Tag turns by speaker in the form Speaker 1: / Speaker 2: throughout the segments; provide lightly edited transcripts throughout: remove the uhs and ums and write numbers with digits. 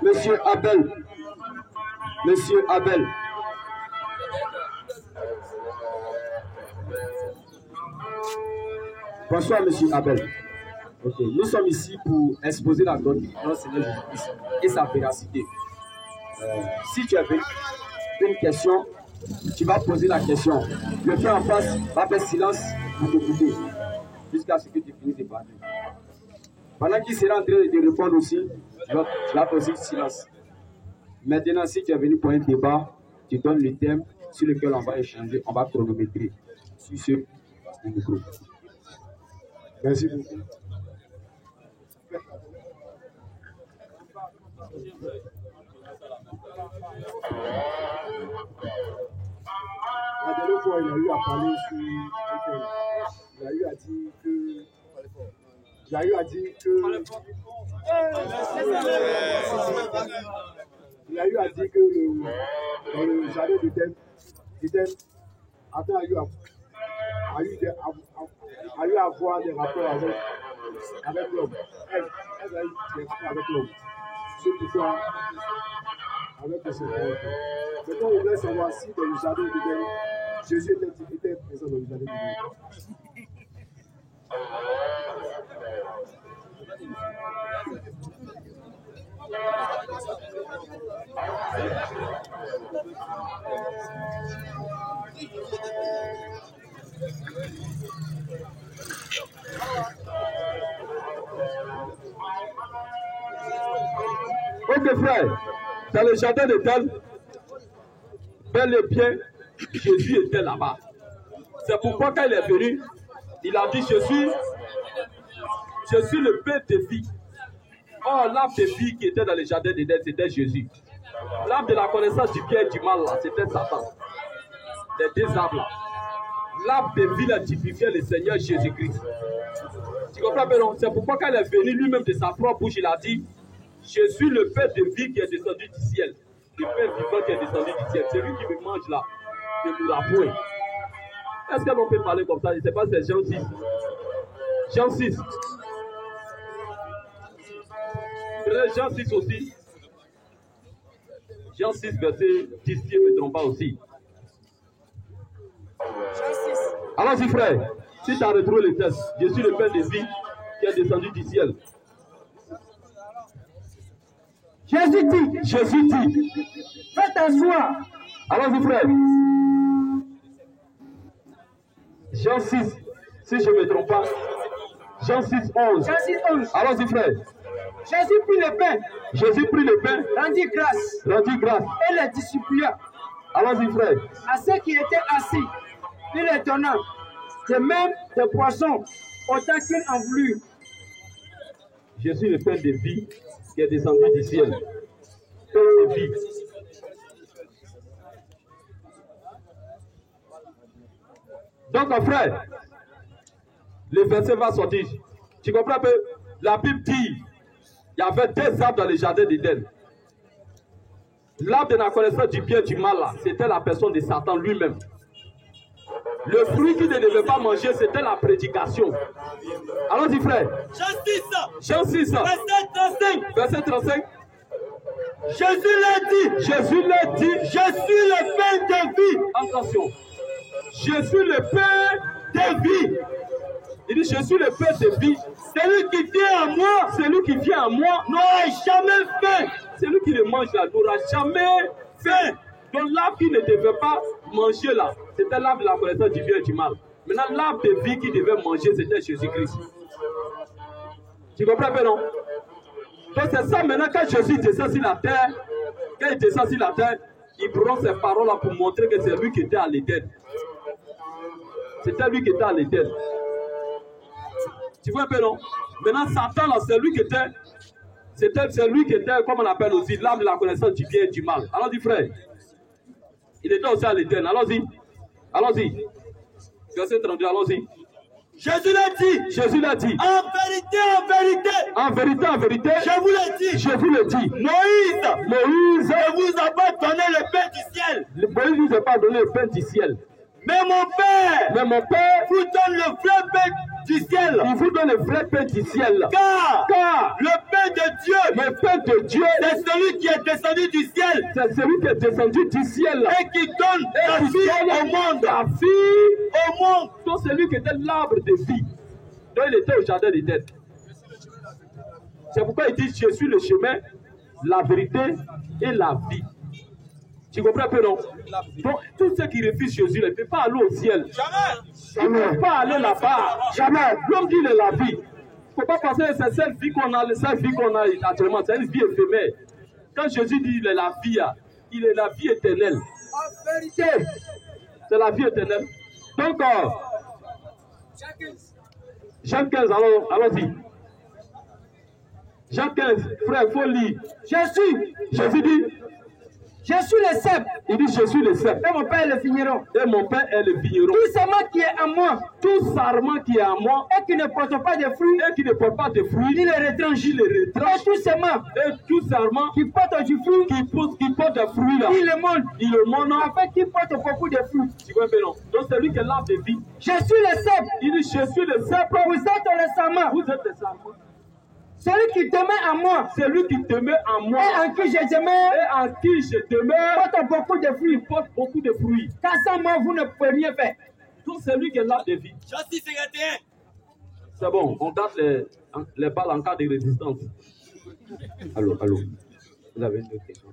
Speaker 1: Monsieur Abel. Monsieur Abel. Bonsoir, Monsieur Abel. Okay. Nous sommes ici pour exposer la doctrine de notre Seigneur Jésus-Christ et sa véracité. Si tu as une question, tu vas poser la question. Le frère en face va faire silence pour t'écouter jusqu'à ce que tu finisses de parler. Pendant qu'il sera en train de répondre aussi, tu vas poser silence. Maintenant, si tu es venu pour un débat, tu donnes le thème sur lequel on va échanger, on va chronométrer sur ce micro. Merci beaucoup. La dernière fois, il a eu à parler sur il a eu à dire que dans le jardin d'Éden, Adam a eu à avoir des rapports avec l'homme. Elle a eu des rapports avec l'homme. Ce qui soit avec le Seigneur. Maintenant, on voulait savoir si dans le jardin d'Éden, Jésus était présent dans le jardin d'Éden. Ok frère, dans le jardin d'Éden, bel et bien, Jésus était là-bas. C'est pourquoi quand il est venu, il a dit, je suis le pain de vie. Or, l'arbre de vie qui était dans le jardin d'Éden, c'était Jésus. L'arbre de la connaissance du bien et du mal, là, c'était Satan. Les deux arbres là. L'arbre de vie là typifiait le Seigneur Jésus-Christ. Tu comprends bien, non? C'est pourquoi quand il est venu lui-même de sa propre bouche, il a dit, je suis le pain de vie qui est descendu du ciel. Le pain vivant qui est descendu du ciel. C'est lui qui me mange là, de nous l'avouer. Est-ce qu'on peut parler comme ça? Je ne sais pas, c'est Jean 6. Jean 6. Jean 6 aussi. Jean 6, verset 10, si je ne me trompe pas aussi. Allons-y, frère. Si tu as retrouvé le texte, je suis le pain de vie qui est descendu du ciel. Jésus dit, faites asseoir. Allons-y, frère. Jean 6, si je ne me trompe pas. Jean 6, 11.
Speaker 2: Jean 6, 11.
Speaker 1: Allons-y, frère.
Speaker 2: Jésus prit le pain.
Speaker 1: Jésus prit le pain.
Speaker 2: Rendit grâce.
Speaker 1: Rendit grâce.
Speaker 2: Et les distribua.
Speaker 1: Allons-y, frère.
Speaker 2: À ceux qui étaient assis, il les donna. De même des poissons, autant qu'ils en voulurent.
Speaker 1: Jésus, le pain de vie qui est descendu du ciel. Pain de vie. Donc, mon frère, le verset va sortir. Tu comprends un peu? La Bible dit, il y avait deux arbres dans le jardin d'Éden. L'arbre de la connaissance du bien et du mal, c'était la personne de Satan lui-même. Le fruit qu'il ne devait pas manger, c'était la prédication. Allons-y, frère. Jean 6. Verset 35.
Speaker 2: Jésus l'a dit.
Speaker 1: Je suis le pain de vie. Attention. Je suis le pain de vie. Il dit, je suis le pain de vie. Celui qui vient à moi, n'aura jamais faim. Celui qui le mange là, n'aura jamais faim. Donc l'arbre qui ne devait pas manger là, c'était l'arbre de la connaissance du bien et du mal. Maintenant, l'arbre de vie qui devait manger, c'était Jésus-Christ. Tu comprends bien, non? Donc c'est ça maintenant, quand Jésus descend sur la terre, il prend ces paroles là pour montrer que c'est lui qui était à l'Éden. C'était lui qui était à l'Éden. Tu vois un peu, non? Maintenant, Satan, là, c'est lui qui était, comme on appelle aussi, l'arbre de la connaissance du bien et du mal. Allons-y, frère. Il était aussi à l'Éden. Allons-y. Verset 32, allons-y.
Speaker 2: Jésus l'a dit.
Speaker 1: En vérité.
Speaker 2: Je vous le dis. Moïse ne vous a pas donné le pain du ciel.
Speaker 1: Moïse ne vous a pas donné le pain du ciel.
Speaker 2: Mais mon Père vous donne le vrai pain du ciel.
Speaker 1: Il vous donne le vrai pain du ciel.
Speaker 2: Car
Speaker 1: le
Speaker 2: pain de Dieu, c'est celui qui est descendu du ciel.
Speaker 1: C'est celui qui est descendu du ciel.
Speaker 2: Et qui donne la vie au monde.
Speaker 1: La vie
Speaker 2: au monde.
Speaker 1: Donc celui qui était l'arbre de vie. Donc il était au jardin d'Éden. C'est pourquoi il dit, je suis le chemin, la vérité et la vie. Tu comprends un peu, non? Donc, tous ceux qui refusent Jésus ne peuvent pas aller au ciel. Jamais. Ils ne peuvent pas aller là-bas. Jamais. L'homme dit, il est la vie. Il ne faut pas penser que c'est cette vie qu'on a, cette vie qu'on a actuellement. C'est une vie éphémère. Quand Jésus dit, il est la vie, il est la vie éternelle. En vérité, c'est la vie éternelle. Donc, Jean 15, allons-y. Jean 15, frère, il faut lire. Jésus dit, je suis le cep. Il dit, je suis le cep.
Speaker 2: Et mon Père est le vigneron.
Speaker 1: Et mon Père est le vigneron.
Speaker 2: Tout sarment qui est en moi.
Speaker 1: Tout sarment qui est en moi.
Speaker 2: Et qui ne porte pas de fruits.
Speaker 1: Et qui ne porte pas de fruits.
Speaker 2: Il les retranche.
Speaker 1: Il les retranche.
Speaker 2: Et tout sarment.
Speaker 1: Et tout sarment
Speaker 2: qui porte du fruit.
Speaker 1: Qui porte des fruits là.
Speaker 2: Il le monte.
Speaker 1: Il le monte.
Speaker 2: Afin qu'il porte beaucoup de fruits.
Speaker 1: Tu vois bien non? Donc c'est lui qui est l'arbre de vie.
Speaker 2: Je suis le cep.
Speaker 1: Il dit, je suis le cep.
Speaker 2: Vous êtes le sarment.
Speaker 1: Vous êtes le sarment.
Speaker 2: Celui qui demeure en moi,
Speaker 1: celui qui demeure en moi,
Speaker 2: et en qui je demeure,
Speaker 1: porte
Speaker 2: beaucoup de fruits.
Speaker 1: Porte beaucoup de fruits.
Speaker 2: Car sans moi, vous ne pouvez rien faire.
Speaker 1: Donc c'est lui qui est l'arbre de vie. C'est bon, on garde les balles en cas de résistance. Allô. Vous avez une autre question?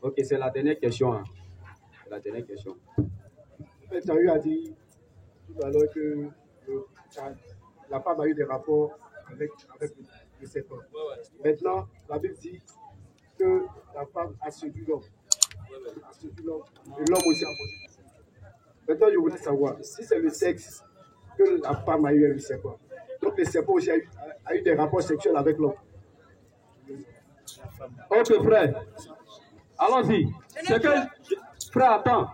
Speaker 1: Ok, c'est la dernière question. Hein. La dernière question.
Speaker 3: Tu as eu à dire tout à l'heure que la femme a eu des rapports avec le serpent. Maintenant, la Bible dit que la femme a séduit l'homme. Et l'homme aussi a mangé. Maintenant, je voudrais savoir si c'est le sexe que la femme a eu avec le serpent. Donc, le serpent aussi a eu des rapports sexuels avec l'homme.
Speaker 1: Ok, frère. Allons-y. C'est que, frère, attends.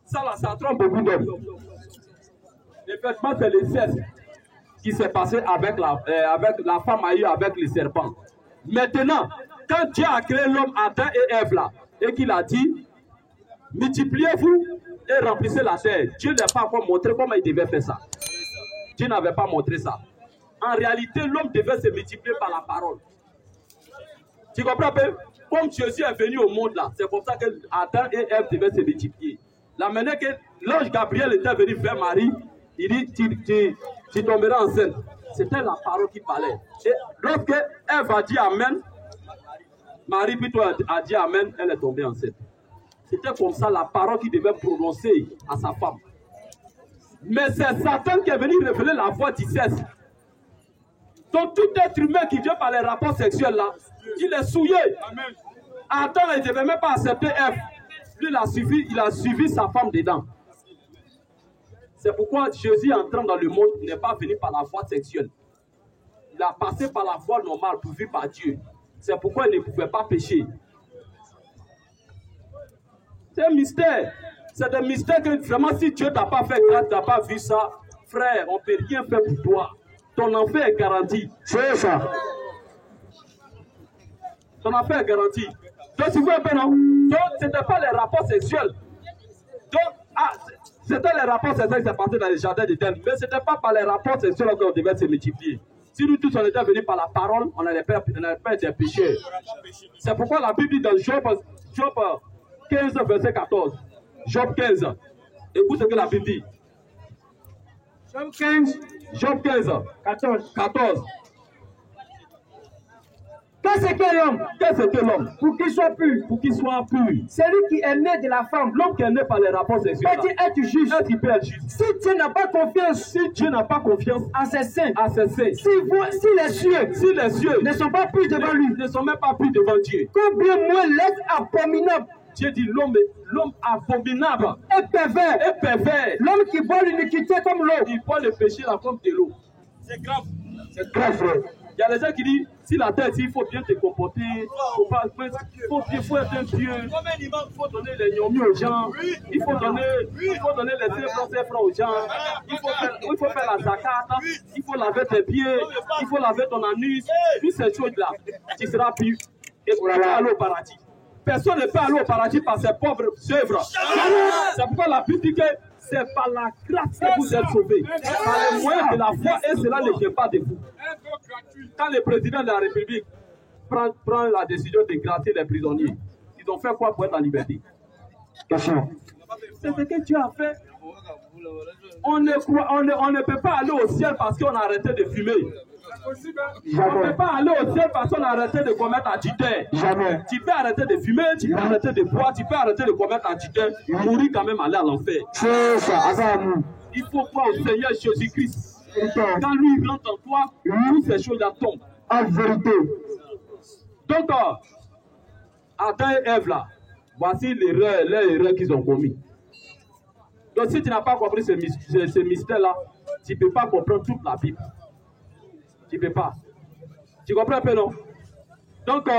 Speaker 1: Ça trompe beaucoup d'hommes. Effectivement, c'est le sexe qui s'est passé avec la femme a eu avec le serpent. Maintenant, quand Dieu a créé l'homme, Adam et Ève là, et qu'il a dit, multipliez-vous et remplissez la terre. Dieu n'a pas encore montré comment il devait faire ça. Dieu n'avait pas montré ça. En réalité, l'homme devait se multiplier par la parole. Tu comprends peu? Comme Jésus est venu au monde là, c'est pour ça que Adam et Ève devaient se multiplier. La manière que l'ange Gabriel était venu vers Marie, il dit, tu tomberas enceinte. C'était la parole qui parlait. Et lorsque Ève a dit Amen, Marie plutôt a dit Amen, elle est tombée enceinte. C'était comme ça la parole qu'il devait prononcer à sa femme. Mais c'est Satan qui est venu révéler la voix du sexe. Donc tout être humain qui vient par les rapports sexuels là, il est souillé. Adam il ne devait même pas accepter Ève. Lui il a suivi sa femme dedans. C'est pourquoi Jésus entrant dans le monde n'est pas venu par la voie sexuelle. Il a passé par la voie normale pour vivre par Dieu. C'est pourquoi il ne pouvait pas pécher. C'est un mystère. C'est un mystère que vraiment si Dieu t'a pas fait grâce, tu n'as pas vu ça, frère, on ne peut rien faire pour toi. Ton enfer est garanti. C'est ça. Ton enfer est garanti. Donc tu vois un peu non? Donc ce n'était pas les rapports sexuels. Donc, c'était les rapports sexuels qui s'est passé dans les jardins d'Éden. Mais ce n'était pas par les rapports sexuels qu'on devait se multiplier. Si nous tous on était venus par la parole, on n'allait pas être des pécheurs. C'est pourquoi la Bible dit dans Job 15, verset 14. Job 15. Écoute ce que la Bible dit. Job 15, 14.
Speaker 2: Qu'est-ce que l'homme?
Speaker 1: Qu'est-ce que l'homme?
Speaker 2: Pour qu'il soit pur.
Speaker 1: Pour qu'il soit pur.
Speaker 2: Celui qui est né de la femme.
Speaker 1: L'homme qui est né par les rapports sexuels.
Speaker 2: Peut-il être juste?
Speaker 1: Il peut être juste.
Speaker 2: Si Dieu n'a pas confiance.
Speaker 1: Si Dieu n'a pas confiance
Speaker 2: en ses saints.
Speaker 1: Si les cieux
Speaker 2: ne sont pas purs devant lui.
Speaker 1: Ne sont même pas purs devant Dieu.
Speaker 2: Combien moins l'être abominable.
Speaker 1: Dieu dit l'homme abominable.
Speaker 2: Et pervers. L'homme qui boit l'iniquité comme l'eau.
Speaker 1: Il boit le péché la comme de l'eau. C'est grave. C'est grave, frère. Il y a des gens qui disent, si la terre, il faut bien te comporter, il faut être un Dieu, il faut donner les gnomis aux gens, il faut donner les francs aux gens, il faut faire la zakat, il faut laver tes pieds, il faut laver ton anus, toutes ces choses-là, tu seras pur et tu vas aller au paradis. Personne ne peut aller au paradis par ses pauvres œuvres. C'est pourquoi la Bible dit que C'est par la grâce que vous êtes sauvés, par les moyens de la foi, et cela ne vient pas de vous. Quand le président de la République prend la décision de gratter les prisonniers, ils ont fait quoi pour être en liberté?
Speaker 3: Question.
Speaker 1: C'est ce que Dieu a fait. On ne peut pas aller au ciel parce qu'on a arrêté de fumer. On ne peut pas aller au ciel parce qu'on a arrêté de commettre adultère.
Speaker 3: Jamais.
Speaker 1: Tu peux arrêter de fumer, tu peux arrêter de boire, tu peux arrêter de commettre adultère, mourir quand même, aller à l'enfer.
Speaker 3: C'est ça.
Speaker 1: Il faut croire au Seigneur Jésus-Christ. Quand lui rentre en toi, toutes ces choses-là tombent.
Speaker 3: En vérité.
Speaker 1: Donc, Adam et Ève là, voici l'erreur qu'ils ont commis. Donc, si tu n'as pas compris ce mystère-là, tu ne peux pas comprendre toute la Bible. Tu ne peux pas. Tu comprends un peu, non? Donc,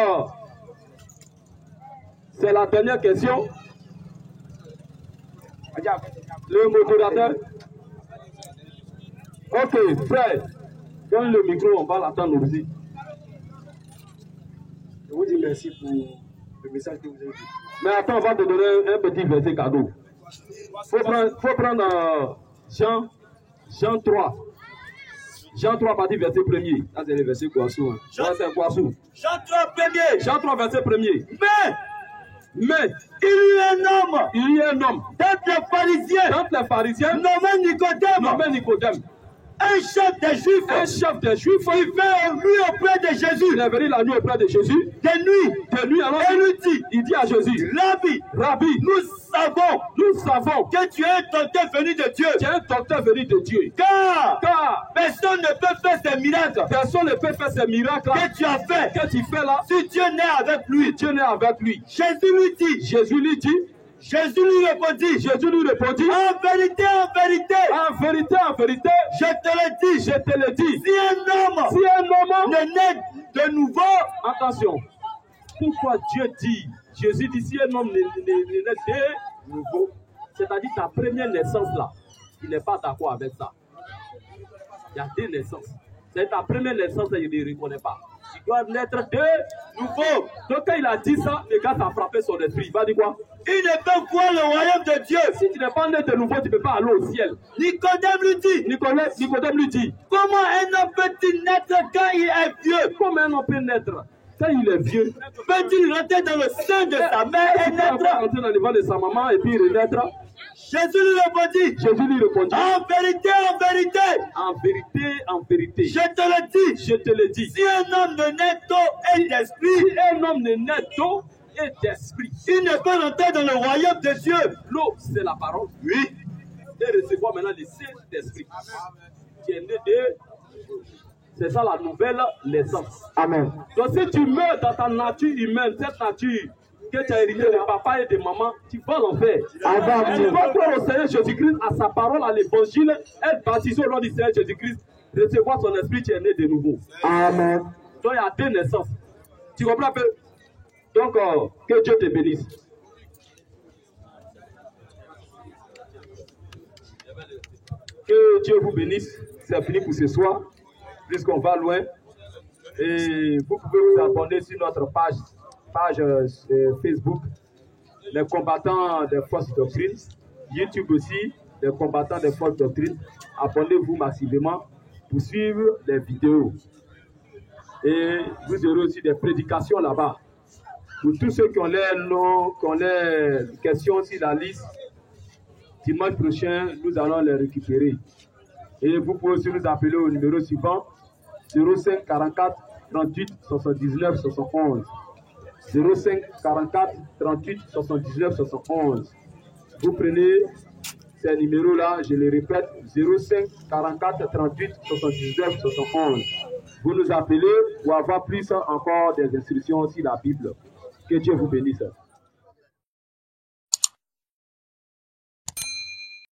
Speaker 1: c'est la dernière question. Le modérateur. Ok, frère, donne le micro, on va l'attendre aussi.
Speaker 3: Je vous dis merci pour le message que vous avez dit.
Speaker 1: Mais attends, on va te donner un petit verset cadeau. Faut prendre Jean 3. Jean 3, partie verset 1er. Là, c'est le verset Kouassou. C'est Kouassou.
Speaker 2: Jean 3, premier.
Speaker 1: Jean 3, verset 1er. Mais, il y a un homme. Dans les pharisiens. Nommé Nicodème.
Speaker 2: Un chef des Juifs.
Speaker 1: Il
Speaker 2: fait nuit auprès de Jésus.
Speaker 1: Il est venu la nuit auprès de Jésus.
Speaker 2: De nuit,
Speaker 1: alors.
Speaker 2: Et lui dit.
Speaker 1: Il dit à Jésus.
Speaker 2: Rabbi, nous savons que tu es un docteur venu de Dieu.
Speaker 1: Tu es un docteur venu de Dieu.
Speaker 2: Car personne ne peut faire ces miracles.
Speaker 1: Personne ne peut faire ces miracles
Speaker 2: que tu as fait.
Speaker 1: Que tu fais là.
Speaker 2: Si Dieu n'est avec lui.
Speaker 1: Dieu n'est avec lui.
Speaker 2: Jésus lui dit.
Speaker 1: Jésus lui répondit. En vérité,
Speaker 2: je te le dis. Si un homme ne naît de nouveau.
Speaker 1: Attention. Pourquoi Jésus dit si un homme ne naît de nouveau, c'est-à-dire ta première naissance là, il n'est pas d'accord avec ça. Il y a deux naissances. C'est ta première naissance, il ne reconnaît pas. Tu dois naître de nouveau. Donc quand il a dit ça, le gars t'a frappé son esprit. Il va dire quoi?
Speaker 2: Il ne peut voir le royaume de Dieu.
Speaker 1: Si tu n'es pas né de nouveau, tu ne peux pas aller au ciel.
Speaker 2: Nicodème lui dit. Comment un homme peut-il naître quand il est vieux?
Speaker 1: Comment un homme peut naître quand il est vieux?
Speaker 2: Peut-il rentrer dans le sein de sa mère et naître?
Speaker 1: Rentrer dans le ventre de sa maman et puis renaître?
Speaker 2: Jésus lui répondit. En vérité. Je te le dis. Si un homme ne naît d'eau et d'esprit, il ne peut rentrer dans le royaume de Dieu.
Speaker 1: L'eau, c'est la parole.
Speaker 2: Oui.
Speaker 1: Et recevoir maintenant le Saint-Esprit. Tu es né de... C'est ça la nouvelle naissance.
Speaker 3: Amen.
Speaker 1: Donc si tu meurs dans ta nature humaine, cette nature que tu as hérité de papa et de maman, tu vas l'enfer. Tu vas croire au Seigneur Jésus-Christ, à sa parole, à l'évangile, être baptisé au nom du Seigneur Jésus-Christ, recevoir son esprit, tu es né de nouveau.
Speaker 3: Amen.
Speaker 1: Donc il y a deux naissances. Tu comprends un peu? Donc que Dieu te bénisse. Que Dieu vous bénisse. C'est fini pour ce soir, puisqu'on va loin. Et vous pouvez vous abonner sur notre page Facebook, les combattants des forces doctrines, YouTube aussi, les combattants des forces doctrines. Abonnez-vous massivement pour suivre les vidéos. Et vous aurez aussi des prédications là-bas. Pour tous ceux qui ont les questions sur la liste, dimanche prochain, nous allons les récupérer. Et vous pouvez aussi nous appeler au numéro suivant, 05 44 38 79 71. 05 44 38 79 71. Vous prenez ces numéros-là, je les répète, 05 44 38 79 71. Vous nous appelez pour avoir plus encore des instructions sur la Bible. Que Dieu vous bénisse.